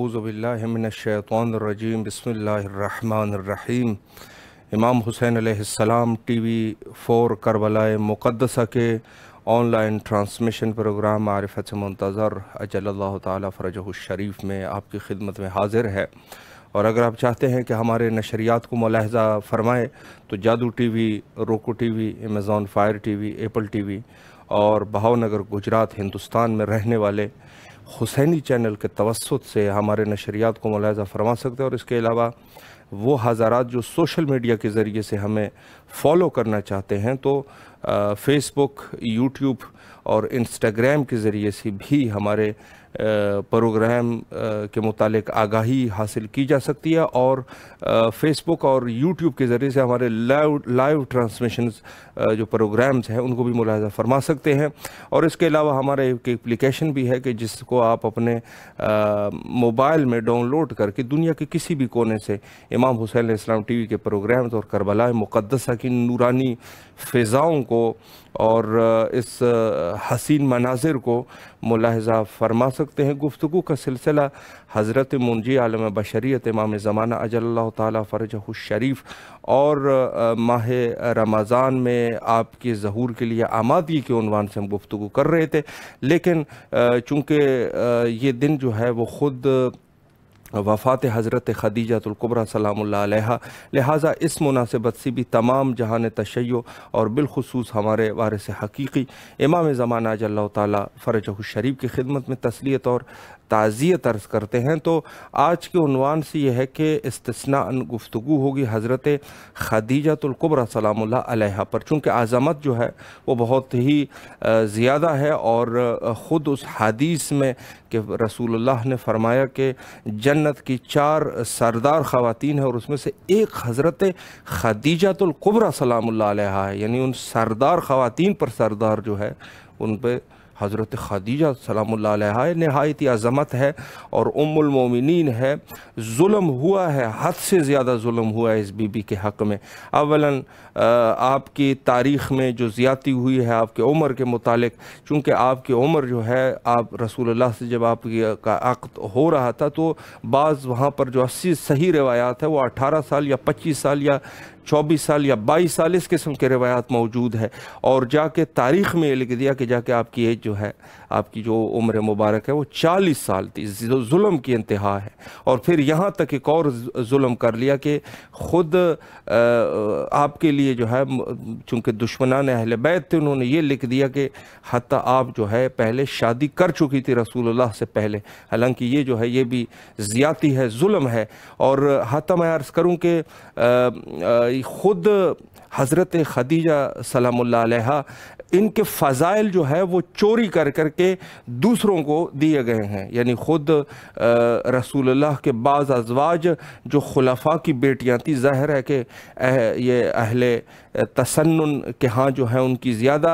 اعوذ باللہ من الشیطان الرجیم بسم اللہ الرحمن الرحیم۔ امام حسین علیہ السلام ٹی وی 4 کربلا مقدسہ کے آن لائن ٹرانسمیشن پروگرام معرفت سے منتظر اجل اللہ تعالی فرجہ الشریف میں آپ کی خدمت میں حاضر ہے، اور اگر آپ چاہتے ہیں کہ ہمارے نشریات کو ملاحظہ فرمائیں تو جادو ٹی وی، روکو T V, Amazon fire T V, apple T V اور بہاؤ نگر گجرات ہندوستان میں رہنے والے حسینی چینل کے توسط سے ہمارے نشریات کو ملاحظہ فرما سکتے ہیں۔ اور اس کے علاوہ وہ حضرات جو سوشل میڈیا کے ذریعے سے ہمیں فالو کرنا چاہتے ہیں تو فیس بک، یوٹیوب اور انسٹاگرام کے ذریعے سے بھی ہمارے پروگرام کے متعلق آگاہی حاصل کی جا سکتی ہے، اور فیس بک اور یوٹیوب کے ذریعے سے ہمارے لائیو ٹرانسمیشنز جو پروگرامز ہیں ان کو بھی ملاحظہ فرما سکتے ہیں۔ اور اس کے علاوہ ہمارے ایک اپلیکیشن بھی ہے کہ جس کو آپ اپنے موبائل میں ڈاؤن لوڈ کر کے دنیا کے کسی بھی کونے سے امام حسین علیہ السلام ٹی وی کے پروگرامز اور کربلا مقدسہ کی نورانی فضاؤں کو اور اس حسین مناظر کو ملاحظہ فرما سکتے ہیں۔ گفتگو کا سلسلہ حضرت منجی عالم بشریت امام زمانہ اجل اللہ تعالی فرجہ الشریف اور ماہ رمضان میں آپ کے ظہور کے لیے آمادگی کے عنوان سے ہم گفتگو کر رہے تھے، لیکن چونکہ یہ دن جو ہے وہ خود وفات حضرت خدیجہ الکبریٰ سلام اللہ علیہا، لہٰذا اس مناسبت سے بھی تمام جہان تشیع اور بالخصوص ہمارے وارث حقیقی امام زمانہ اجل اللہ تعالی فرجہ الشریف کی خدمت میں تسلیت اور تعزیت عرض کرتے ہیں۔ تو آج کے عنوان سے یہ ہے کہ استثناء گفتگو ہوگی حضرت خدیجہ الکبریٰ سلام اللہ علیہا پر، چونکہ عظمت جو ہے وہ بہت ہی زیادہ ہے، اور خود اس حدیث میں کہ رسول اللہ نے فرمایا کہ جنت کی 4 سردار خواتین ہیں اور اس میں سے ایک حضرت خدیجہ الکبریٰ سلام اللہ علیہا ہے، یعنی ان سردار خواتین پر سردار جو ہے ان پہ حضرت خدیجہ سلام اللہ علیہا نہایت عظمت ہے اور ام المومنین ہے۔ ظلم ہوا ہے، حد سے زیادہ ظلم ہوا ہے اس بی بی کے حق میں۔ اولاً آپ کی تاریخ میں جو زیادتی ہوئی ہے آپ کے عمر کے متعلق، چونکہ آپ کی عمر جو ہے، آپ رسول اللہ سے جب آپ کا عقد ہو رہا تھا تو بعض وہاں پر جو 80 صحیح روایات ہے وہ 18 سال یا 25 سال یا 24 سال یا 22 سال اس قسم کے روایات موجود ہے، اور جا کے تاریخ میں یہ لکھ دیا کہ جا کے آپ کی ایج جو ہے، آپ کی جو عمر مبارک ہے وہ 40 سال تھی۔ ظلم کی انتہا ہے۔ اور پھر یہاں تک ایک اور ظلم کر لیا کہ خود آپ کے لیے جو ہے، چونکہ دشمنان اہل بیت تھے، انہوں نے یہ لکھ دیا کہ حتیٰ آپ جو ہے پہلے شادی کر چکی تھی رسول اللہ سے پہلے، حالانکہ یہ جو ہے یہ بھی زیادتی ہے، ظلم ہے۔ اور حتیٰ میں عرض کروں کہ خود حضرت خدیجہ سلام اللہ علیہا ان کے فضائل جو ہے وہ چوری کر کر کے دوسروں کو دیے گئے ہیں، یعنی خود رسول اللہ کے بعض ازواج جو خلفاء کی بیٹیاں تھیں، ظاہر ہے کہ یہ اہل تسنن کے ہاں جو ہے ان کی زیادہ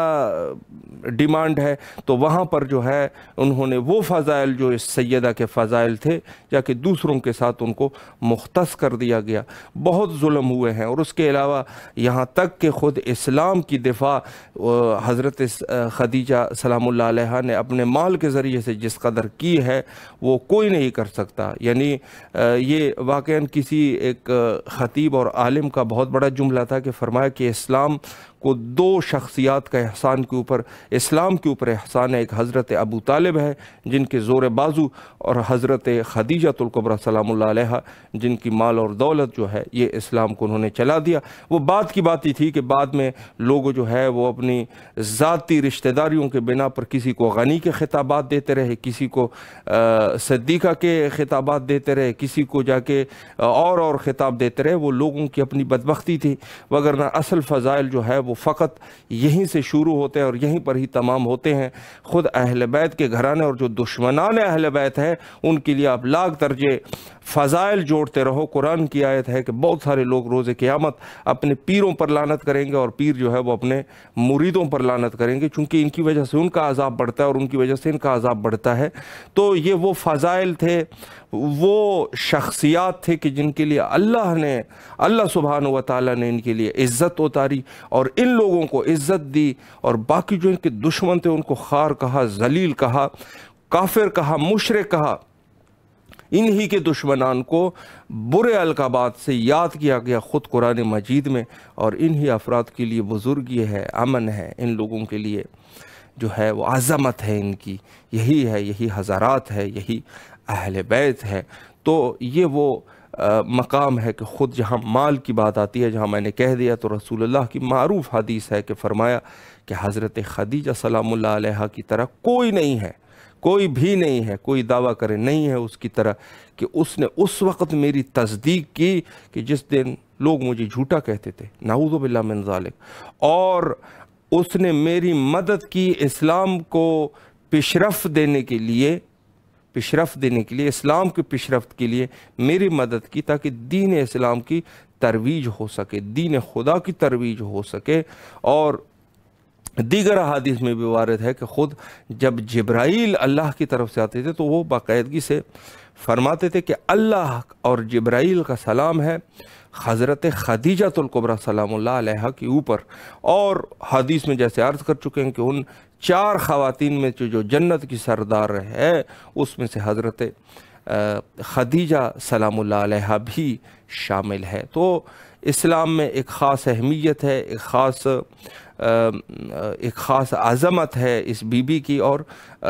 ڈیمانڈ ہے، تو وہاں پر جو ہے انہوں نے وہ فضائل جو اس سیدہ کے فضائل تھے جا کے دوسروں کے ساتھ ان کو مختص کر دیا گیا۔ بہت ظلم ہوئے ہیں، اور اس کے علاوہ یہاں تک کہ خود اسلام کی دفاع حضرت خدیجہ سلام اللہ علیہا نے اپنے مال کے ذریعے سے جس قدر کی ہے وہ کوئی نہیں کر سکتا۔ یعنی یہ واقعاً کسی ایک خطیب اور عالم کا بہت بڑا جملہ تھا کہ فرمایا کہ اسلام کو 2 شخصیات کا احسان کے اوپر، اسلام کے اوپر احسان ہے، ایک حضرت ابو طالب ہے جن کے زور بازو، اور حضرت خدیجہ الکبریٰ سلام اللہ علیہا جن کی مال اور دولت جو ہے یہ اسلام کو انہوں نے چلا دیا۔ وہ بات کی بات ہی تھی کہ بعد میں لوگ جو ہے وہ اپنی ذاتی رشتہ داریوں کے بنا پر کسی کو غنی کے خطابات دیتے رہے، کسی کو صدیقہ کے خطابات دیتے رہے، کسی کو جا کے اور خطاب دیتے رہے۔ وہ لوگوں کی اپنی بدبختی تھی، وگرنہ اصل فضائل جو ہے وہ فقط یہیں سے شروع ہوتے ہیں اور یہیں پر ہی تمام ہوتے ہیں۔ خود اہل بیت کے گھرانے اور جو دشمنان اہل بیت ہے ان کے لیے آپ لاکھ درجے فضائل جوڑتے رہو۔ قرآن کی آیت ہے کہ بہت سارے لوگ روز قیامت اپنے پیروں پر لعنت کریں گے، اور پیر جو ہے وہ اپنے مریدوں پر لعنت کریں گے، چونکہ ان کی وجہ سے ان کا عذاب بڑھتا ہے اور ان کی وجہ سے ان کا عذاب بڑھتا ہے۔ تو یہ وہ فضائل تھے، وہ شخصیات تھے کہ جن کے لیے اللہ سبحانہ و تعالیٰ نے ان کے لیے عزت اتاری اور ان لوگوں کو عزت دی، اور باقی جو ان کے دشمن تھے ان کو خار کہا، ذلیل کہا، کافر کہا، مشرک کہا۔ انہی کے دشمنان کو برے القابات سے یاد کیا گیا خود قرآن مجید میں، اور انہی افراد کے لیے بزرگی ہے، امن ہے، ان لوگوں کے لیے جو ہے وہ عظمت ہے ان کی، یہی ہے، یہی حضرات ہے، یہی اہل بیت ہے۔ تو یہ وہ مقام ہے کہ خود جہاں مال کی بات آتی ہے، جہاں میں نے کہہ دیا، تو رسول اللہ کی معروف حدیث ہے کہ فرمایا کہ حضرت خدیجہ سلام اللہ علیہا کی طرح کوئی نہیں ہے، کوئی بھی نہیں ہے، کوئی دعویٰ کرے نہیں ہے اس کی طرح، کہ اس نے اس وقت میری تصدیق کی کہ جس دن لوگ مجھے جھوٹا کہتے تھے، نعوذ باللہ من ذالک، اور اس نے میری مدد کی اسلام کو پیشرفت دینے کے لیے، اسلام کی پیشرفت کے لیے میری مدد کی، تاکہ دین اسلام کی ترویج ہو سکے، دین خدا کی ترویج ہو سکے۔ اور دیگر احادیث میں بھی وارد ہے کہ خود جب جبرائیل اللہ کی طرف سے آتے تھے تو وہ باقاعدگی سے فرماتے تھے کہ اللہ اور جبرائیل کا سلام ہے حضرت خدیجہ الکبریٰ سلام اللہ علیہا کے اوپر۔ اور حدیث میں جیسے عرض کر چکے ہیں کہ ان 4 خواتین میں جو جنت کی سردار ہے اس میں سے حضرت خدیجہ سلام اللہ علیہا بھی شامل ہے۔ تو اسلام میں ایک خاص اہمیت ہے، ایک خاص عظمت ہے اس بی بی کی، اور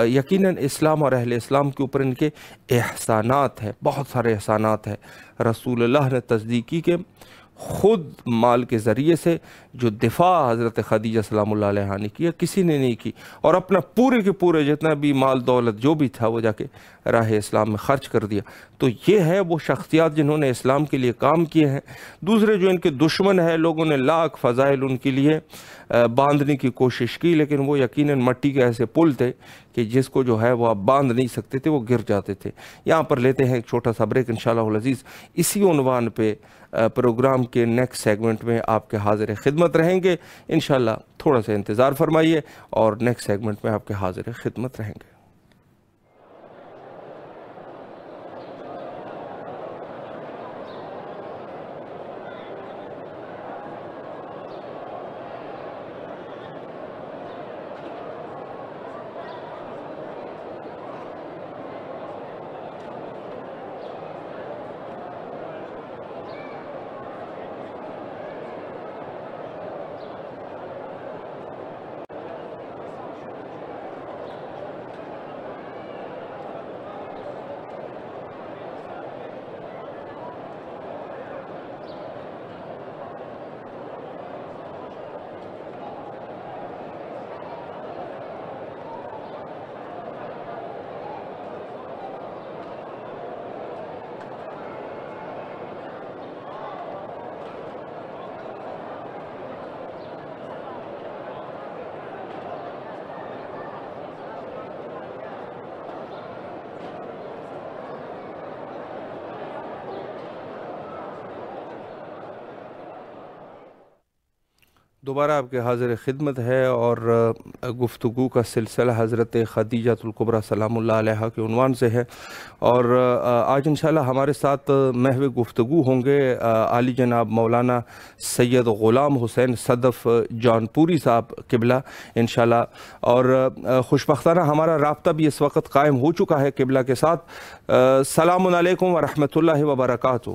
یقیناً اسلام اور اہل اسلام کے اوپر ان کے احسانات ہیں، بہت سارے احسانات ہیں۔ رسول اللہ نے تصدیق کی کہ خود مال کے ذریعے سے جو دفاع حضرت خدیجہ سلام اللہ علیہا نے کیا کسی نے نہیں کی، اور اپنا پورے کے پورے جتنا بھی مال دولت جو بھی تھا وہ جا کے راہ اسلام میں خرچ کر دیا۔ تو یہ ہے وہ شخصیات جنہوں نے اسلام کے لیے کام کیے ہیں۔ دوسرے جو ان کے دشمن ہیں، لوگوں نے لاکھ فضائل ان کے لیے باندھنے کی کوشش کی، لیکن وہ یقیناً مٹی کے ایسے پل تھے کہ جس کو جو ہے وہ آپ باندھ نہیں سکتے تھے، وہ گر جاتے تھے۔ یہاں پر لیتے ہیں ایک چھوٹا سا بریک، انشاءاللہ العزیز اسی عنوان پہ پروگرام کے نیکسٹ سیگمنٹ میں آپ کے حاضر خدمت رہیں گے۔ انشاءاللہ تھوڑا سا انتظار فرمائیے اور نیکسٹ سیگمنٹ میں آپ کے حاضر خدمت رہیں گے۔ دوبارہ آپ کے حاضر خدمت ہے، اور گفتگو کا سلسلہ حضرت خدیجہ الکبریٰ سلام اللہ علیہا کے عنوان سے ہے۔ اور آج انشاءاللہ ہمارے ساتھ محو گفتگو ہوں گے عالی جناب مولانا سید غلام حسین صدف جونپوری صاحب قبلہ انشاءاللہ، اور خوشبختانہ ہمارا رابطہ بھی اس وقت قائم ہو چکا ہے قبلہ کے ساتھ۔ السلام علیکم ورحمۃ اللہ وبرکاتہ۔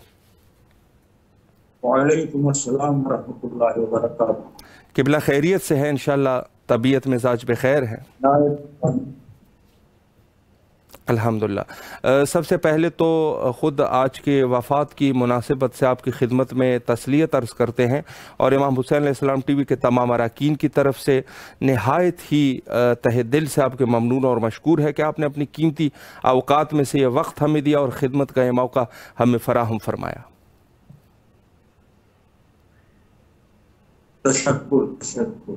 وعلیکم السلام ورحمۃ اللہ وبرکاتہ۔ قبلہ خیریت سے ہے انشاءاللہ، طبیعت مزاج بخیر ہے؟ الحمدللہ۔ سب سے پہلے تو خود آج کے وفات کی مناسبت سے آپ کی خدمت میں تسلیت عرض کرتے ہیں، اور امام حسین علیہ السلام ٹی وی کے تمام اراکین کی طرف سے نہایت ہی تہ دل سے آپ کے ممنون اور مشکور ہے کہ آپ نے اپنی قیمتی اوقات میں سے یہ وقت ہمیں دیا اور خدمت کا یہ موقع ہمیں فراہم فرمایا۔ تشکر۔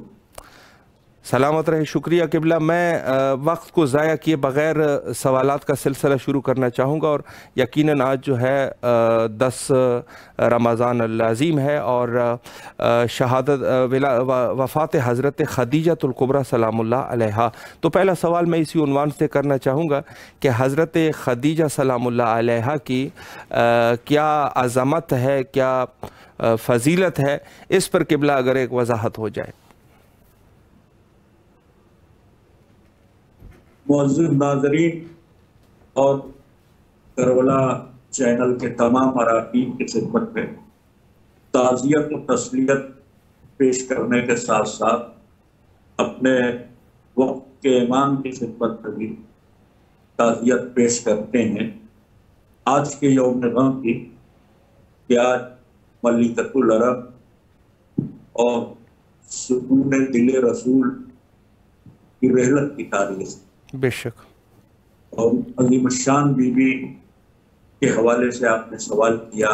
سلامت رہے، شکریہ قبلہ۔ میں وقت کو ضائع کیے بغیر سوالات کا سلسلہ شروع کرنا چاہوں گا، اور یقیناً آج جو ہے 10 رمضان العظیم ہے، اور شہادت وفات حضرت خدیجہ الکبریٰ سلام اللہ علیہا۔ تو پہلا سوال میں اسی عنوان سے کرنا چاہوں گا کہ حضرت خدیجہ سلام اللہ علیہا کی کیا عظمت ہے، کیا فضیلت ہے، اس پر قبلہ اگر ایک وضاحت ہو جائے۔ معزز ناظرین اور کربلا چینل کے تمام اراکین کی خدمت میں تعزیت و تسلیت پیش کرنے کے ساتھ ساتھ اپنے وقت کے امام کی خدمت میں بھی تعزیت پیش کرتے ہیں آج کے یوم غم کی، کہ آج ملکۃ العرب اور سکون دل رسول کی رحلت کی تاریخ۔ بے شک۔ اور عظیم الشان بی بی کے حوالے سے آپ نے سوال کیا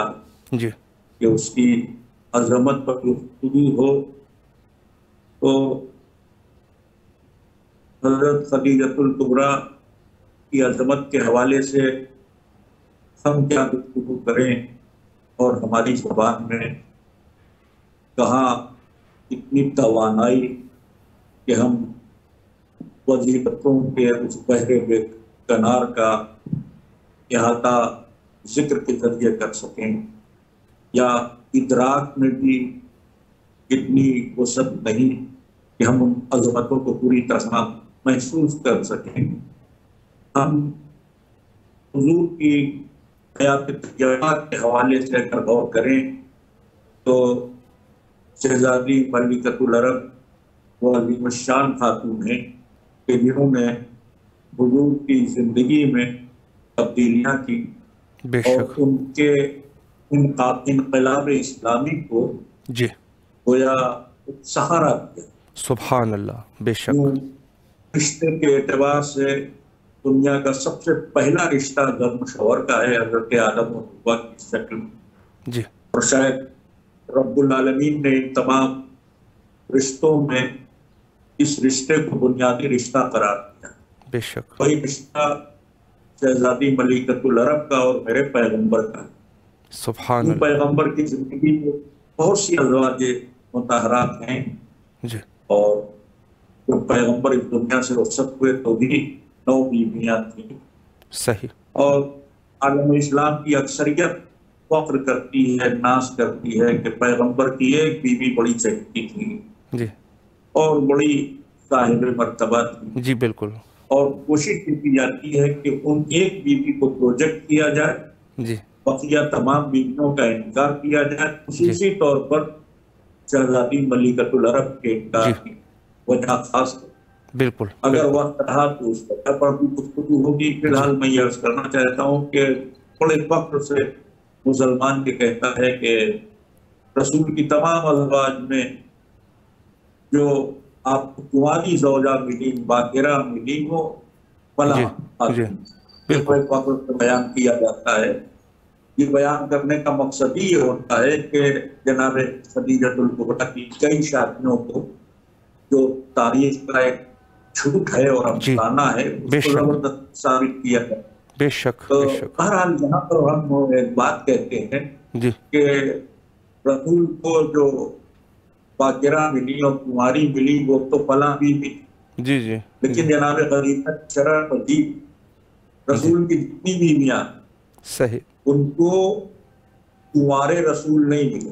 جی کہ اس کی عظمت پر گفتگو ہو تو حضرت خدیجۃ الکبریٰ کی عظمت کے حوالے سے ہم کیا گفتگو کریں، اور ہماری زبان میں کہاں اتنی توانائی کہ ہم وظیفتوں کے اس بحر بے کنار کا احاطہ ذکر کے ذریعے کر سکیں، یا ادراک میں بھی اتنی وسعت نہیں کہ ہم ان عظمتوں کو پوری طرح محسوس کر سکیں۔ ہم حضور کی حیات طیبہ کے حوالے سے اگر غور کریں تو شہزادی ملکۃ العرب وہ عظیم الشان خاتون ہیں کہ جنہوں نے حضور کی زندگی میں تبدیلیاں کی بے اور شک۔ ان کے انقلاب اسلامی کو جی گویا سہارا دیا۔ سبحان اللہ، بے شک۔ رشتے کے اعتبار سے دنیا کا سب سے پہلا رشتہ گرم شوہر کا ہے، حضرت آدم و حوا کی شکل میں، جی اور شاید رب العالمین نے ان تمام رشتوں میں اس رشتے کو بنیادی رشتہ قرار دیا۔ بے شک۔ وہی رشتہ شہزادی ملکۃ العرب کا اور میرے پیغمبر کا۔ سبحان ان اللہ۔ پیغمبر کی زندگی میں بہت سی ازواج مطہرات ہیں، جی اور جب پیغمبر اس دنیا سے رخصت ہوئے تو بھی 9 بیویاں تھیں، صحیح۔ اور عالم اسلام کی اکثریت فخر کرتی ہے، ناز کرتی ہے کہ پیغمبر کی ایک بیوی بڑی چہتی تھی جی اور بڑی صاحب مرتبہ تھی، جی بالکل۔ اور کوشش کی جاتی ہے کہ ان ایک بیوی کو پروجیکٹ کیا جائے، جی بقیہ تمام بیویوں کا انکار کیا جائے، خصوصی طور پر شہزادی ملکۃ العرب کے انکار کی وجہ خاص ہے۔ بالکل۔ اگر وقت رہا تو اس وجہ پر بھی گفتگو ہوگی۔ فی الحال میں یہ عرض کرنا چاہتا ہوں کہ بڑے فخر سے مسلمان یہ کہتا ہے کہ رسول کی تمام ازواج میں جو آپ کو کنواری زوجہ ملی، باقرہ ملی، وہ فلاں جی بالکل۔ فخر سے بیان کیا جاتا ہے۔ یہ بیان کرنے کا مقصد یہ ہوتا ہے کہ جناب خدیجۃ الکبریٰ کی کئی شادیوں کو جو تاریخ کا ایک جھوٹ ہے اور افسانہ ہے اس کو زبردست ثابت کیا جائے۔ بے شک تو بے شک۔ بہرحال یہاں پر ہم ایک بات کہتے ہیں جی کہ رسول کو جو باقرہ ملی اور کنواری ملی وہ تو فلاں بھی ملی، جی جی لیکن جناب خدیجہ شرف عجیب رسول کی جتنی بیویاں صحیح۔ ان کو کنوارے رسول نہیں ملے۔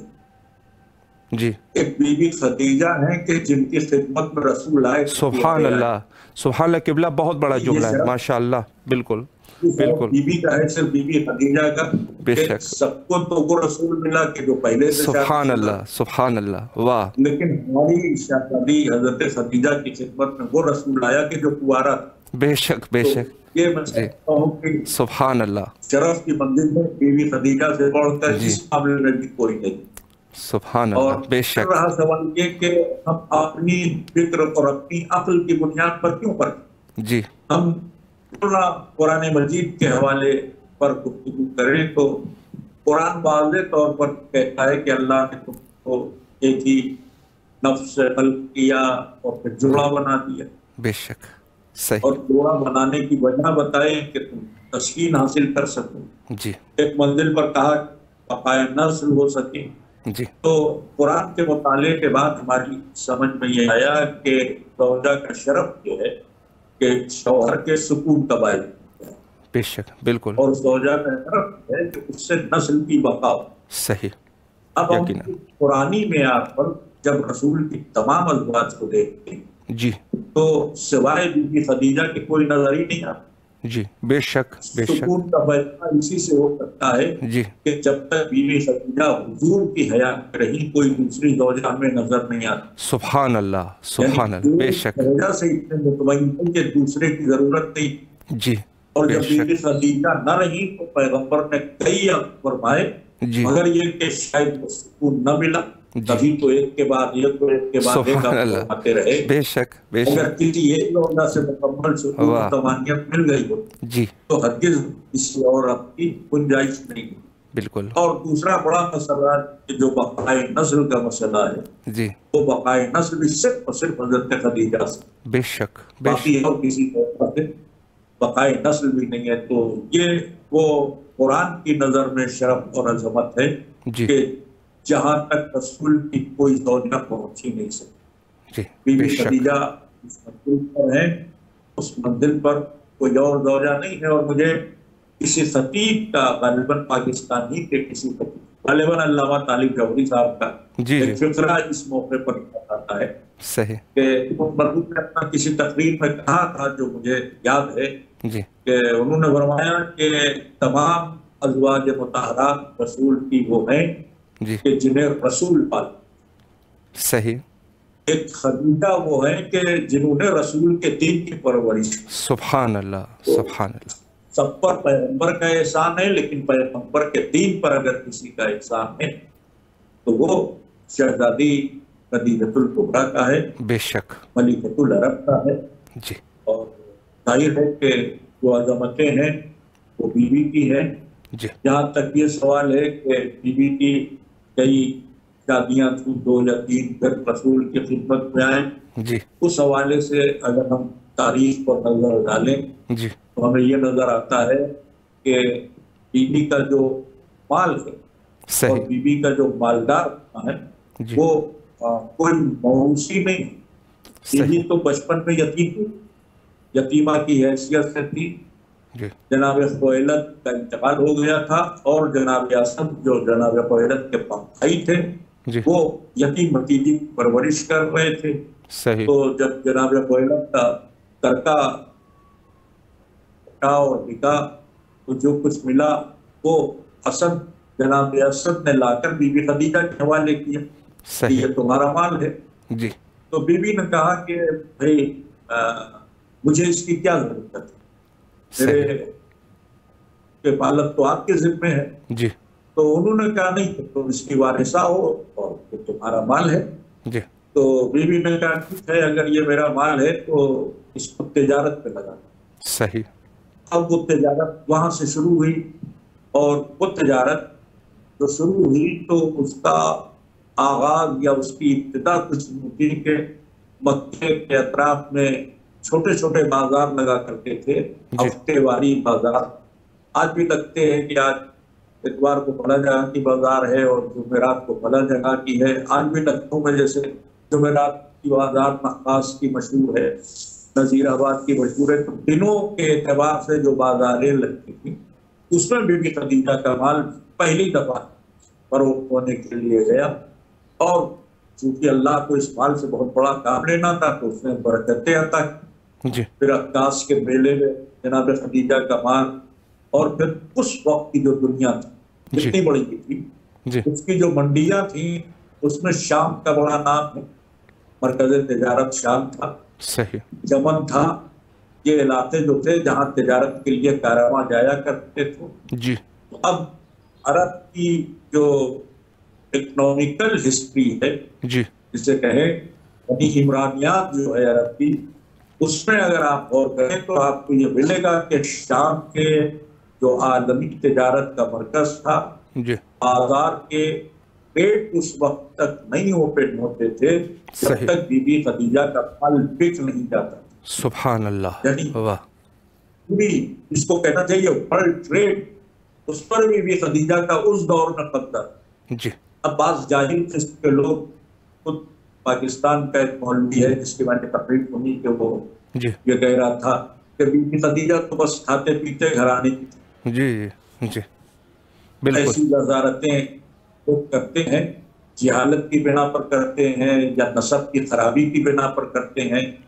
جی ایک بی بی خدیجہ ہیں کہ جن کی خدمت میں رسول آئے۔ سبحان اللہ، سبحان اللہ، قبلہ بہت بڑا جملہ ہے، ماشاء اللہ۔ بالکل بالکل۔ بی بی کا ہے صرف بی بی خدیجہ کا، بے شک۔ سب کو تو وہ رسول ملا کہ جو پہلے سے سبحان اللہ، سبحان اللہ، واہ۔ لیکن ہماری شہزادی حضرت خدیجہ کی خدمت میں وہ رسول آیا کہ جو کنوارا تھا۔ بے شک بے شک۔ یہ میں سمجھتا ہوں کہ سبحان اللہ، شرف کی منزل میں بی بی خدیجہ سے بڑھ کر اس معاملے میں بھی کوئی نہیں۔ سبحان اور اللہ، بے شک۔ رہا سوال یہ کہ ہم اپنی فکر اور اپنی عقل کی بنیاد پر کیوں پڑھیں؟ جی ہم قرآن مجید کے حوالے پر گفتگو کریں تو قرآن واضح طور پر کہتا ہے کہ اللہ نے تم کو ایک ہی نفس سے خلق کیا اور پھر جوڑا بنا دیا، بے شک صحیح۔ اور جوڑا بنانے کی وجہ بتائے کہ تم تسکین حاصل کر سکو، جی ایک منزل پر کہا بقائے نسل ہو سکے۔ جی تو قرآن کے مطالعے کے بعد ہماری سمجھ میں یہ آیا کہ زوجہ کا شرف جو ہے کہ شوہر کے سکون کا باعث ہے، بے شک بالکل اور زوجہ کا شرف ہے کہ اس سے نسل کی بقا ہو۔ صحیح۔ اب ہم یقیناً۔ قرآنی معیار پر جب رسول کی تمام ازواج کو دیکھتے ہیں جی تو سوائے بی بی خدیجہ کی کوئی نظر ہی نہیں آتی۔ جی بے شک بے شک سکون کا فیصلہ اسی سے ہو سکتا ہے جی کہ جب تک بیوی خدیجہ حضور کی حیات میں رہی کوئی دوسری زوجہ ہمیں نظر نہیں آتی، سبحان اللہ یعنی سبحان اللہ بے شک وجہ سے اتنے مطمئن ہیں کہ دوسرے کی ضرورت نہیں، جی اور بے جب شک بیوی خدیجہ نہ رہی تو پیغمبر نے کئی فرمائے، جی مگر یہ کہ شاید وہ سکون نہ ملا، جی تبھی تو ایک کے بعد ایک تو ایک کے بعد ایک سبحان آپ اللہ فرماتے رہے۔ بے شک بے اگر شک کسی ایک وجہ سے مکمل سکون و واہ طمانینت مل گئی ہو جی تو ہرگز کسی اور اب کی گنجائش نہیں ہے۔ بالکل اور دوسرا بڑا مسئلہ کہ جو بقائے نسل کا مسئلہ ہے، جی وہ بقائے نسل صرف اور صرف حضرت خدیجہ سے، بے شک بے باقی شک اور کسی طرح سے بقائے نسل بھی نہیں ہے۔ تو یہ وہ قرآن کی نظر میں شرف اور عظمت ہے جی کہ جہاں تک رسول کی کوئی زوجہ پہنچ ہی نہیں سکتی۔ جی بی بے بی شک خدیجہ اس منزل پر ہے، اس منزل پر کوئی اور زوجہ نہیں ہے۔ اور مجھے کسی خطیب کا، غالباً پاکستانی کے کسی خطیب، غالباً علامہ طالب جوہری صاحب کا جی جی ایک فقرہ اس موقع پر آتا ہے صحیح کہ مرحوم نے اپنا کسی تقریر میں کہا تھا جو مجھے یاد ہے جی کہ انہوں نے فرمایا کہ تمام ازواج مطہرات رسول کی وہ ہیں جی کہ جنہیں رسول پالے، صحیح ایک خدیجہ وہ ہیں کہ جنہوں نے رسول کے دین کی پرورش کی۔ سبحان اللہ تو سبحان اللہ سب پر پیغمبر کا احسان ہے، لیکن پیغمبر کے دین پر اگر کسی کا احسان ہے تو وہ شہزادی خدیجۃ الکبریٰ کا ہے، بے شک ملکۃ العرب کا ہے۔ جی اور ظاہر ہے کہ جو عظمتیں ہیں وہ بیوی کی ہیں۔ جی جہاں تک یہ سوال ہے کہ بیوی کی کئی شادیاں تھیں، 2 یا 3 پھر رسول کی خدمت میں آئیں، جی اس حوالے سے اگر ہم تاریخ پر نظر ڈالیں جی تو ہمیں یہ نظر آتا ہے کہ بیوی کا جو مال ہے اور صحیح بیوی کا جو مالدار ہے جی وہ کوئی موروثی نہیں ہے۔ بیوی صحیح تو بچپن میں یتیم ہوئی، یتیمہ کی حیثیت سے تھی۔ جی جناب خویلد کا انتقال ہو گیا تھا اور جناب اسد جو جناب خویلد کے بھائی تھے جی وہ یتیم بھتیجی کی پرورش کر رہے تھے۔ صحیح تو جب جناب خویلد کا ترکہ اور نکاح تو جو کچھ ملا وہ اسد، جناب اسد نے لا کر بی بی خدیجہ کے حوالے کیا کہ صحیح یہ تمہارا مال ہے۔ جی تو بی بی نے کہا کہ بھائی مجھے اس کی کیا ضرورت ہے، صحیح میرے کے پالک تو آپ کے ذمے ہے۔ جی تو انہوں نے کہا نہیں کہ تم اس کی وارثہ ہو اور یہ تمہارا مال ہے۔ جی تو بیوی نے کہا ٹھیک ہے، اگر یہ میرا مال ہے تو اس کو تجارت پہ لگا۔ صحیح اب وہ تجارت وہاں سے شروع ہوئی، اور وہ تجارت جو شروع ہوئی تو اس کا آغاز یا اس کی ابتدا کچھ ہوتی کہ مکے کے اطراف میں چھوٹے چھوٹے بازار لگا کرتے تھے، جی ہفتے واری بازار۔ آج بھی لگتے ہیں کہ آج اتوار کو فلاں جگہ کی بازار ہے اور جمعرات کو فلاں جگہ کی ہے۔ آج بھی لکھنؤ میں جیسے جمعرات کی بازار نخاس کی مشہور ہے، نذیر آباد کی مشہور ہے۔ تو دنوں کے اعتبار سے جو بازاریں لگتی تھیں اس میں بی بی خدیجہ کا مال پہلی دفعہ فروخت ہونے کے لیے گیا، اور چونکہ اللہ کو اس مال سے بہت بڑا کام لینا تھا تو اس نے برکتیں عطا کی۔ جی پھر عکاس کے میلے میں جناب خدیجہ کا مال، اور پھر اس وقت کی جو دنیا تھی جی اتنی بڑی تھی، جی اس کی جو منڈیاں تھیں اس میں شام کا بڑا نام ہے، مرکز تجارت شام تھا، صحیح یمن تھا۔ یہ علاقے جو تھے جہاں تجارت کے لیے کارواں جایا کرتے تھے۔ جی تو اب عرب کی جو اکنامیکل ہسٹری ہے جی جسے کہیں، یعنی عمرانیات جو ہے عرب کی، اس میں اگر آپ غور کریں تو آپ کو یہ ملے گا کہ شام کے جو عالمی تجارت کا مرکز تھا، جی بازار کے ریٹ اس وقت تک نہیں اوپن ہوتے تھے جب صحیح تک بی بی خدیجہ کا مال بک نہیں جاتا۔ سبحان اللہ یعنی واہ پوری اس کو کہنا چاہیے ورلڈ ٹریڈ، اس پر بھی بی بی خدیجہ کا اس دور میں قبضہ۔ جی اب بعض جاہل قسم کے لوگ، خود پاکستان کا ایک مولوی ہے جس کی میں نے تقریر سنی کہ وہ جی یہ کہہ رہا تھا کہ بی بی خدیجہ تو بس کھاتے پیتے گھرانے کی تھی۔ جی جی جی بالکل ایسی وزارتیں لوگ کرتے ہیں، جہالت کی بنا پر کرتے ہیں، یا نسب کی خرابی کی بنا پر کرتے ہیں،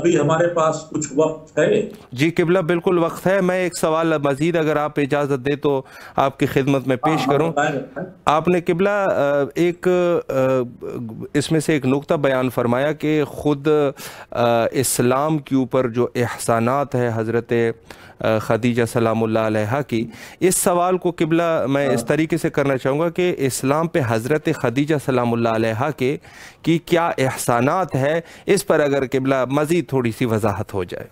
ابھی ہمارے پاس کچھ وقت ہے؟ جی قبلہ بالکل وقت ہے. میں ایک سوال مزید اگر آپ اجازت دیں تو آپ کی خدمت میں پیش کروں. آپ نے قبلہ ایک اس میں سے ایک نقطہ بیان فرمایا کہ خود اسلام کے اوپر جو احسانات ہے حضرت خدیجہ سلام اللہ علیہا کی، اس سوال کو قبلہ میں اس طریقے سے کرنا چاہوں گا کہ اسلام پہ حضرت خدیجہ سلام اللہ علیہا کے کی کیا احسانات ہے، اس پر اگر قبلہ مزید تھوڑی سی وضاحت ہو جائے.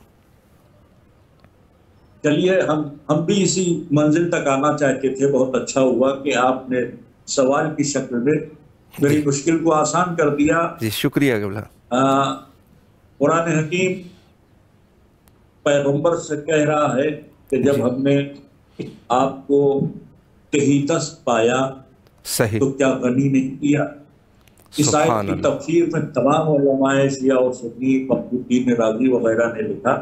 چلیے ہم بھی اسی منزل تک آنا چاہتے تھے. بہت اچھا ہوا کہ آپ نے سوال کی شکل میں میری مشکل کو آسان کر دیا. جی شکریہ قبلہ. قرآن حکیم پیغمبر سے کہہ رہا ہے کہ جب ہم نے آپ کو تہیدس پایا صحیح تو کیا غنی نہیں کیا. اس آیت کی تفسیر میں تمام علماء شیعہ اور سنی فخرالدین رازی وغیرہ نے لکھا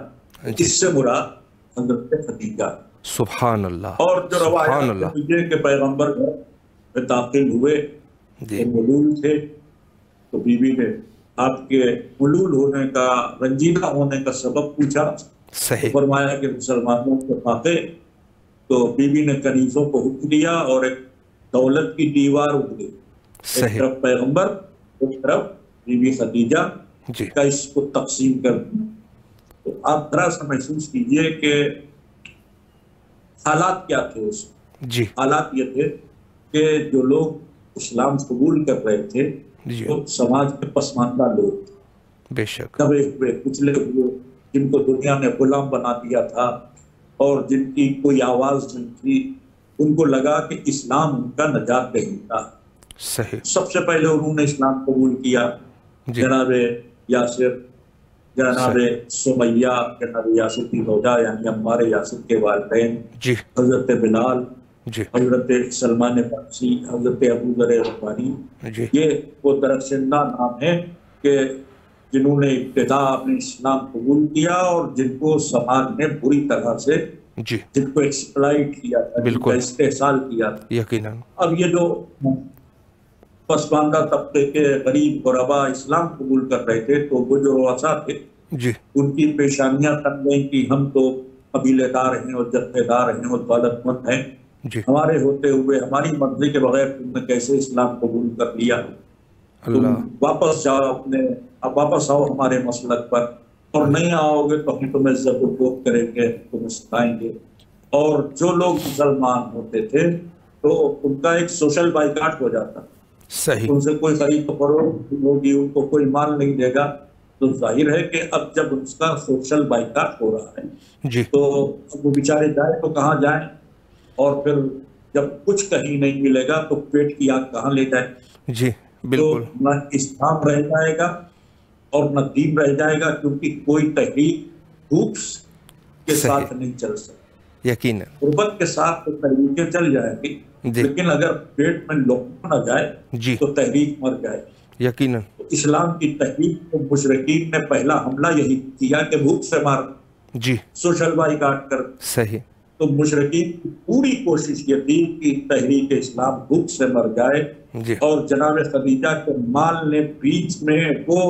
اس سے مراد حضرت خدیجہ. سبحان اللہ. اور جو روایات کہ پیغمبر گھر میں داخل ہوئے وہ ملول تھے تو بیوی نے آپ کے ملول ہونے کا، رنجیدہ ہونے کا سبب پوچھا. فرمایا کہ مسلمانوں کے فاقے. تو بیوی نے کنیزوں کو حکم دیا اور ایک دولت کی دیوار اٹھ گئی. ایک طرف پیغمبر، ایک طرف بیوی خدیجہ کا اس کو تقسیم کر دیا. تو آپ ذرا سا محسوس کیجئے کہ حالات کیا تھے اس میں. حالات یہ تھے کہ جو لوگ اسلام قبول کر رہے تھے وہ سماج کے پسماندہ لوگ تھے، بے شک دبے ہوئے، کچلے ہوئے، جن کو دنیا نے غلام بنا دیا تھا اور جن کی کوئی آواز نہیں تھی. ان کو لگا کہ اسلام ان کا نجات دہندہ تھا. سب سے پہلے انہوں نے اسلام قبول کیا. جناب یاسر، جناب سمیہ، جناب یاسر کی زوجہ یعنی عمار یاسر کے والدین، حضرت بلال، حضرت سلمان فارسی، حضرت ابو ذر غفاری. یہ وہ درخشندہ نام ہیں کہ جنہوں نے ابتدا اپنے اسلام قبول کیا اور جن کو سماج نے بری طرح سے جن کو ایکسپلائٹ کیا تھا، جن کا استحصال کیا تھا. یقیناً اب یہ جو پسماندہ طبقے کے غریب غربا اسلام قبول کر رہے تھے تو وہ جو رؤسا تھے ان کی پیشانیاں تن گئیں کہ ہم تو قبیلے دار ہیں اور جتھے دار ہیں اور دولت مند ہیں. ہمارے ہوتے ہوئے ہماری مرضی کے بغیر تم نے کیسے اسلام قبول کر لیا؟ تم واپس جاؤ اب واپس آؤ ہمارے مسلک پر، اور نہیں آؤ گے تو ہم تمہیں ضرور کریں گے، تمہیں ستائیں گے. اور جو لوگ مسلمان ہوتے تھے تو ان کا ایک سوشل بائیکاٹ ہو جاتا. ان سے کوئی خرید فروخت ہوگی، ان کو کوئی مال نہیں دے گا. تو ظاہر ہے کہ اب جب اس کا سوشل بائیکاٹ ہو رہا ہے تو وہ بیچارے جائیں تو کہاں جائیں، اور پھر جب کچھ کہیں نہیں ملے گا تو پیٹ کی آگ کہاں لے جائے. تو نہ اسلام رہ جائے گا اور نہ دین رہ جائے گا، کیونکہ کوئی تحریک بھوک کے ساتھ نہیں چل سکتی. یقیناً غربت کے ساتھ تو تحریکیں چل جائیں گی، لیکن اگر پیٹ میں لقمہ نہ جائے تو تحریک مر جائے. یقیناً اسلام کی تحریک کو مشرکین نے پہلا حملہ یہی کیا کہ بھوک سے مار، سوشل بائیکاٹ کر. تو مشرکین کی پوری کوشش یہ تھی کہ تحریک اسلام بھوک سے مر جائے. اور جناب خدیجہ کے مال نے بیچ میں وہ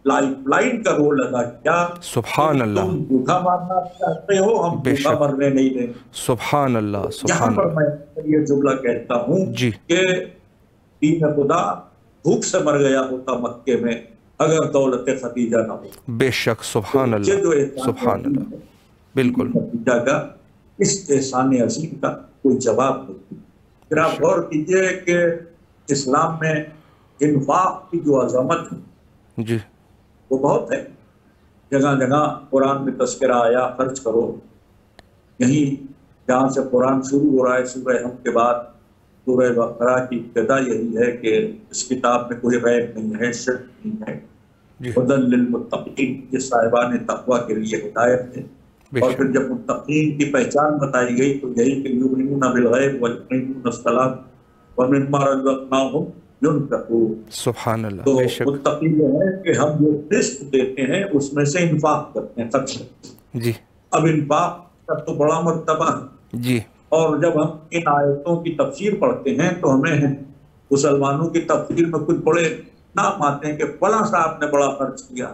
لائف لائن کا رول ادا کیا. سبحان اللہ. تم بھوکا مارنا چاہتے ہو، ہم بھوکا مرنے نہیں دیں. سبحان اللہ. یہاں پر میں یہ جملہ کہتا ہوں کہ دین خدا بھوک سے مر گیا ہوتا مکے میں اگر دولت خدیجہ نہ ہو. بے شک. سبحان اللہ. سبحان اللہ. بالکل. خدیجہ کا اس احسان عظیم کا کوئی جواب نہیں. پھر آپ غور کیجئے کہ اسلام میں انفاق کی جو عظمت ہے وہ بہت ہے. جگہ جگہ قرآن میں تذکرہ آیا خرچ کرو. یہیں جہاں سے قرآن شروع ہو رہا ہے سورہ حمد کے بعد سورہ بقرہ کی ابتدا یہی ہے کہ اس کتاب میں کوئی ریب نہیں ہے، شک نہیں ہے. ہدی للمتقین، یہ صاحبان تقویٰ کے لیے ہدایت ہے. اور پھر جب متقین کی پہچان بتائی گئی تو یہی کہ یؤمنون بالغیب ویقیمون الصلاۃ ومما رزقناہم ينفقون. سبحان اللہ. تو متقی یہ ہے کہ ہم جو رزق دیتے ہیں اس میں سے انفاق کرتے ہیں، خرچ کرتے ہیں. اب انفاق کا تو بڑا مرتبہ ہے. اور جب ہم ان آیتوں کی تفسیر پڑھتے ہیں تو ہمیں مسلمانوں کی تفسیر میں کچھ بڑے نام آتے ہیں کہ فلاں صاحب نے بڑا خرچ کیا.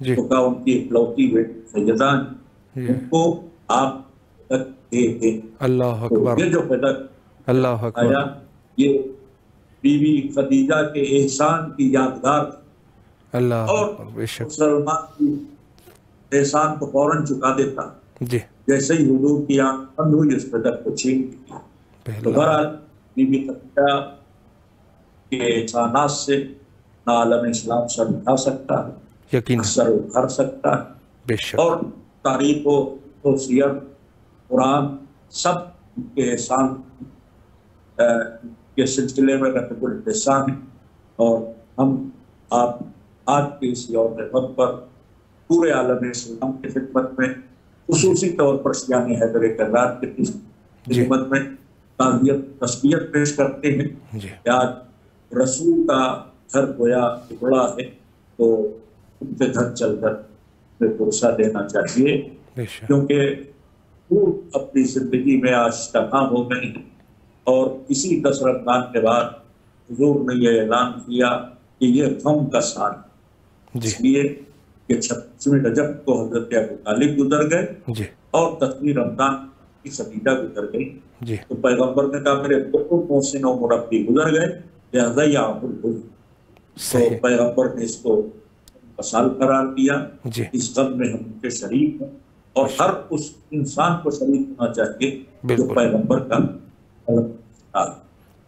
جی تو کہا ان کی اکلوتی بیٹی سیدہ جی ان کو آپ تک دے دیں. اللہ تو اکبر یہ جو صدق اللہ اکبر آیا یہ بیوی خدیجہ کے احسان کی یادگار تھی. اللہ اور اکبر بے شک مسلمان کی احسان کو فوراً چکا دیتا. جی جیسے ہی حضور کی آنکھ بند ہوئی اس صدق کو چھین لیا. تو اللہ بہرحال بی بی خدیجہ کے احسانات سے نہ عالم اسلام سر اٹھا سکتا ہے نہ یقیناً سر اٹھا سکتا ہے. بے شک اور تاریخ و سیر قرآن سب ان کے احسان کے سلسلے میں رقب الحسان ہیں. اور ہم آپ آج کے اس یوم وقت پر پورے عالم اسلام کی خدمت میں خصوصی طور پر شیعہ حیدر کرار کی جی خدمت میں تسلیت پیش کرتے ہیں جی کہ آج رسول کا گھر گویا ٹکڑا ہے تو ان کے گھر چل کر پرسہ دینا چاہیے. بے شک کیونکہ وہ اپنی زندگی میں آج تنہا ہو گئے ہیں. اور اسی 10 رمضان کے بعد حضور نے یہ اعلان کیا کہ یہ غم کا سال ہے. جی اس لیے کہ 26ویں رجب کو حضرت ابو طالب گزر گئے جی اور 10ویں رمضان کی خدیجہ گزر گئی. جی تو پیغمبر نے کہا میرے دو محسن و مربی گزر گئے لہذا یہ عامل ہوئی. تو صحیح پیغمبر نے اس کو سال قرار دیا. جی اس غم میں ہم ان کے شریک ہیں اور ہر اس انسان کو شریک ہونا چاہیے جو بالکل پیغمبر کا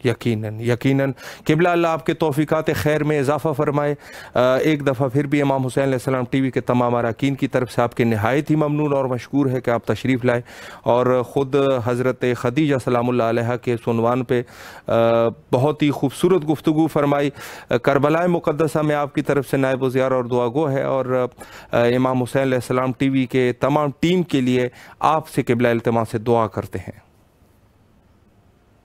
یقیناً یقیناً قبلہ اللہ آپ کے توفیقات خیر میں اضافہ فرمائے. ایک دفعہ پھر بھی امام حسین علیہ السلام ٹی وی کے تمام اراکین کی طرف سے آپ کے نہایت ہی ممنون اور مشکور ہے کہ آپ تشریف لائے اور خود حضرت خدیجہ سلام اللہ علیہ کے اس عنوان پہ بہت ہی خوبصورت گفتگو فرمائی. کربلا مقدسہ میں آپ کی طرف سے نائب وزیر اور دعا گو ہے اور امام حسین علیہ السلام ٹی وی کے تمام ٹیم کے لیے آپ سے قبلہ التماس سے دعا کرتے ہیں.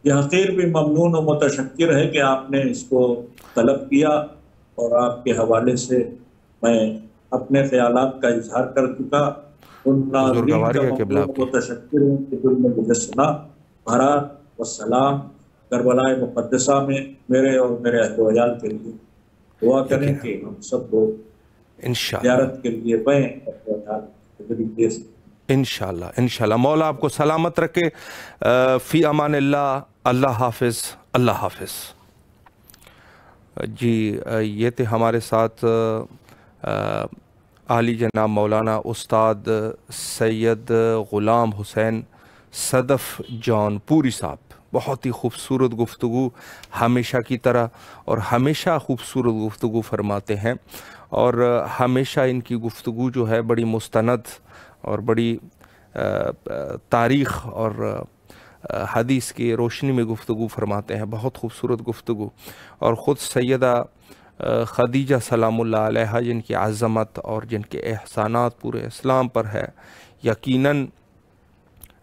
یہ حقیر بھی ممنون و متشکر ہے کہ آپ نے اس کو طلب کیا اور آپ کے حوالے سے میں اپنے خیالات کا اظہار کر چکا. ان ناظرین کا بزرگواری ہے قبلہ ممنون آپ و کی. متشکر ہوں کہ جن نے مجھے سنا. بھرا والسلام کربلا مقدسہ میں میرے اور میرے اہل و عیال کے لیے دعا کریں یقیناً کہ ہم سب لوگ انشاءاللہ زیارت کے لیے بہیں اور انشاءاللہ انشاءاللہ. مولا آپ کو سلامت رکھے. فی امان اللہ. اللہ حافظ. اللہ حافظ. جی یہ تھے ہمارے ساتھ عالی جناب مولانا استاد سید غلام حسین صدف جون پوری صاحب. بہت ہی خوبصورت گفتگو ہمیشہ کی طرح اور ہمیشہ خوبصورت گفتگو فرماتے ہیں اور ہمیشہ ان کی گفتگو جو ہے بڑی مستند اور بڑی تاریخ اور حدیث کی روشنی میں گفتگو فرماتے ہیں. بہت خوبصورت گفتگو. اور خود سیدہ خدیجہ سلام اللہ علیہ جن کی عظمت اور جن کے احسانات پورے اسلام پر ہے. یقیناً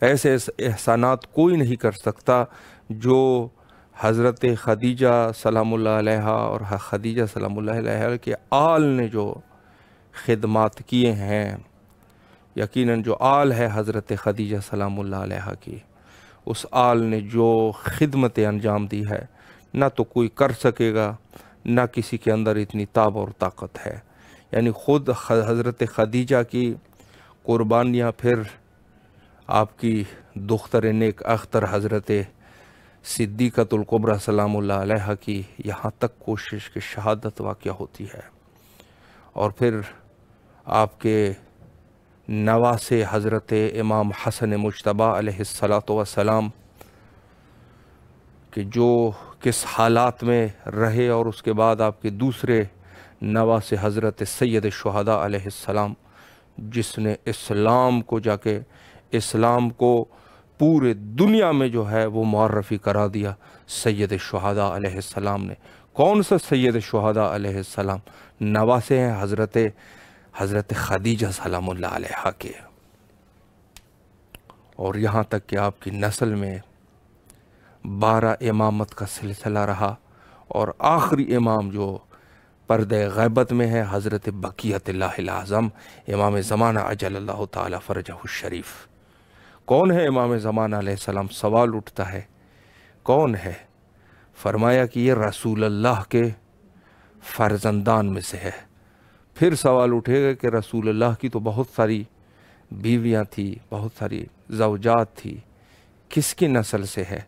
ایسے احسانات کوئی نہیں کر سکتا جو حضرت خدیجہ سلام اللہ علیہ اور خدیجہ سلام اللہ علیہ کے آل نے جو خدمات کیے ہیں. یقیناً جو آل ہے حضرت خدیجہ سلام اللہ علیہ کی, اس آل نے جو خدمت انجام دی ہے نہ تو کوئی کر سکے گا نہ کسی کے اندر اتنی تاب اور طاقت ہے. یعنی خود حضرت خدیجہ کی قربانیاں پھر آپ کی دختر نیک اختر حضرت صدیقۃ الکبریٰ سلام اللہ علیہ کی یہاں تک کوشش کہ شہادت واقع ہوتی ہے. اور پھر آپ کے نواسے حضرت امام حسن مجتبیٰ علیہ السلام کہ جو کس حالات میں رہے اور اس کے بعد آپ کے دوسرے نواسے حضرت سید الشہداء علیہ السلام جس نے اسلام کو جا کے اسلام کو پورے دنیا میں جو ہے وہ معرفی کرا دیا. سید الشہداء علیہ السلام نے. کون سا سید الشہداء علیہ السلام؟ نواسے ہیں حضرت خدیجہ سلام اللہ علیہ کے. اور یہاں تک کہ آپ کی نسل میں 12 امامت کا سلسلہ رہا اور آخری امام جو پردہ غیبت میں ہے حضرت بقیت اللہ الاعظم امام زمانہ عجل اللہ تعالی فرجہ الشریف. کون ہے امام زمانہ علیہ السلام؟ سوال اٹھتا ہے کون ہے؟ فرمایا کہ یہ رسول اللہ کے فرزندان میں سے ہے. پھر سوال اٹھے گا کہ رسول اللہ کی تو بہت ساری بیویاں تھیں، بہت ساری زوجات تھی، کس کی نسل سے ہے؟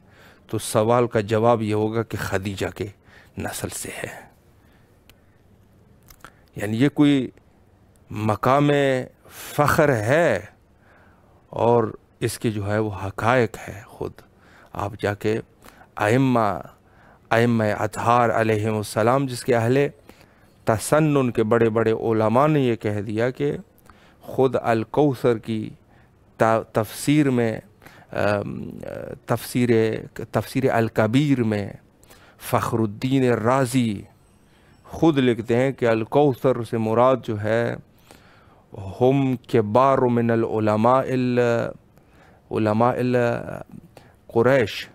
تو سوال کا جواب یہ ہوگا کہ خدیجہ کے نسل سے ہے۔ یعنی یہ کوئی مقام فخر ہے اور اس کے جو ہے وہ حقائق ہے۔ خود آپ جا کے ائمہ اطہار علیہم السلام، جس کے اہل تسنن کے بڑے بڑے علماء نے یہ کہہ دیا کہ خود الکوثر کی تفسیر میں تفسیر الکبیر میں فخر الدین رازی خود لکھتے ہیں کہ الکوثر سے مراد جو ہے ہم کبار من علماء قریش۔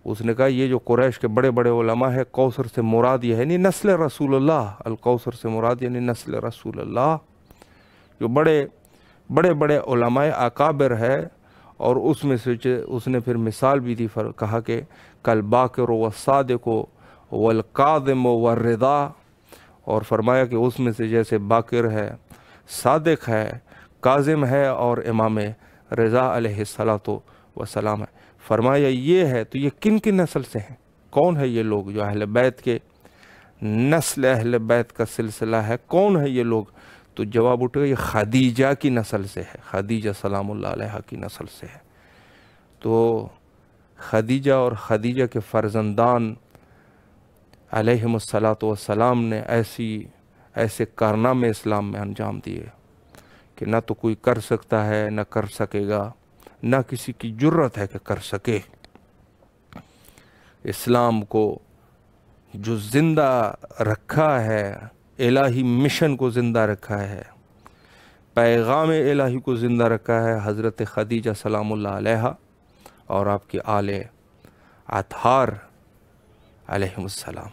اس نے کہا یہ جو قریش کے بڑے بڑے علماء ہیں، کوثر سے مراد یہ ہے نہیں نسل رسول اللہ، الکوثر سے مراد یعنی نسل رسول اللہ، جو بڑے بڑے علماء اکابر ہے۔ اور اس میں سے اس نے پھر مثال بھی دی، کہا کہ کالباقر والصادق والکاظم والرضا، اور فرمایا کہ اس میں سے جیسے باقر ہے، صادق ہے، کاظم ہے اور امام رضا علیہ السلام ہے۔ فرمایا یہ ہے، تو یہ کن کی نسل سے ہیں؟ کون ہے یہ لوگ جو اہل بیت کے نسل اہل بیت کا سلسلہ ہے؟ کون ہے یہ لوگ؟ تو جواب اٹھے گا یہ خدیجہ کی نسل سے ہے، خدیجہ سلام اللہ علیہ کی نسل سے ہے۔ تو خدیجہ اور خدیجہ کے فرزندان علیہم السلام نے ایسے کارنامے اسلام میں انجام دیے کہ نہ تو کوئی کر سکتا ہے، نہ کر سکے گا، نہ کسی کی جرت ہے کہ کر سکے۔ اسلام کو جو زندہ رکھا ہے، الہی مشن کو زندہ رکھا ہے، پیغام الہی کو زندہ رکھا ہے حضرت خدیجہ سلام اللہ علیہ اور آپ کے آل اطہار علیہم السلام۔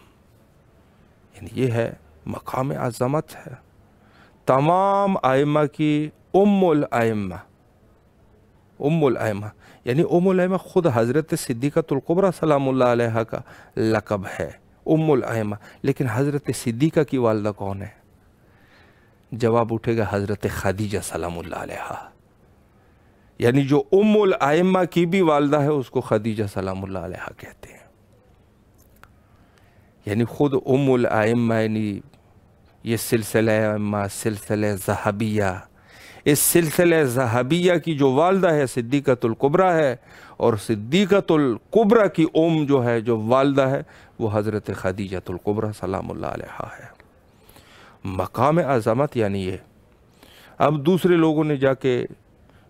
یعنی یہ ہے مقام عظمت ہے، تمام ائمہ کی ام الائمہ، یعنی ام الائمہ خود حضرت صدیقۃ الکبریٰ سلام اللہ علیہ کا لقب ہے، ام الائمہ۔ لیکن حضرت صدیقہ کی والدہ کون ہے؟ جواب اٹھے گا حضرت خدیجہ سلام اللہ علیہ۔ یعنی جو ام الائمہ کی بھی والدہ ہے اس کو خدیجہ سلام اللہ علیہ کہتے ہیں۔ یعنی خود ام الائمہ، یعنی یہ سلسلہ ائمہ، سلسلہ ذہبیہ، اس سلسلہ ذہبیہ کی جو والدہ ہے صدیقۃ الکبریٰ ہے، اور صدیقۃ الکبریٰ کی جو ہے، جو والدہ ہے، وہ حضرت خدیجۃ الکبریٰ سلام اللہ علیہ ہے۔ مقام عظمت یعنی یہ۔ اب دوسرے لوگوں نے جا کے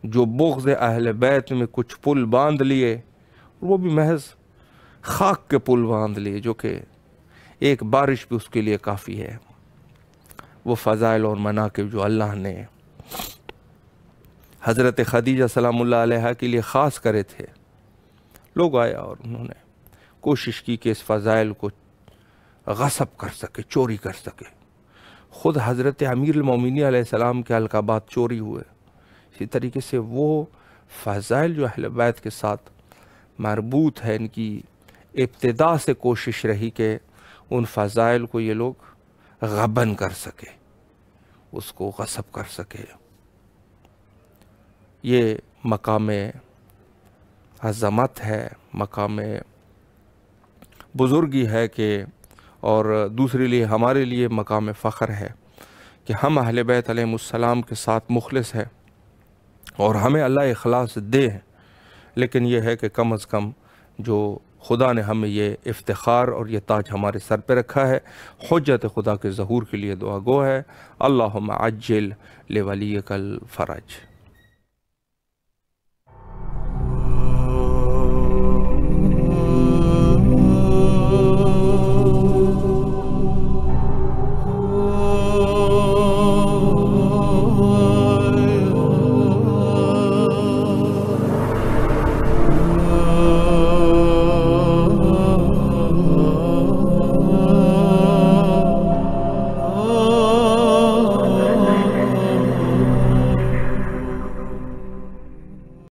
جو بغض اہل بیت میں کچھ پل باندھ لیے، وہ بھی محض خاک کے پل باندھ لیے، جو کہ ایک بارش بھی اس کے لیے کافی ہے۔ وہ فضائل اور مناقب جو اللہ نے حضرت خدیجہ سلام اللہ علیہ کے لیے خاص کرے تھے، لوگ آیا اور انہوں نے کوشش کی کہ اس فضائل کو غصب کر سکے، چوری کر سکے۔ خود حضرت امیر المومنین علیہ السلام کے القابات چوری ہوئے۔ اسی طریقے سے وہ فضائل جو اہل بیت کے ساتھ مربوط ہے، ان کی ابتدا سے کوشش رہی کہ ان فضائل کو یہ لوگ غبن کر سکے، اس کو غصب کر سکے۔ یہ مقام عظمت ہے، مقام بزرگی ہے کہ، اور دوسرے لیے ہمارے لیے مقام فخر ہے کہ ہم اہل بیت علیہ السلام کے ساتھ مخلص ہیں، اور ہمیں اللہ اخلاص دے۔ لیکن یہ ہے کہ کم از کم جو خدا نے ہمیں یہ افتخار اور یہ تاج ہمارے سر پہ رکھا ہے، حجت خدا کے ظہور کے لیے دعا گو ہے۔ اللہم عجل لولیک الفرج۔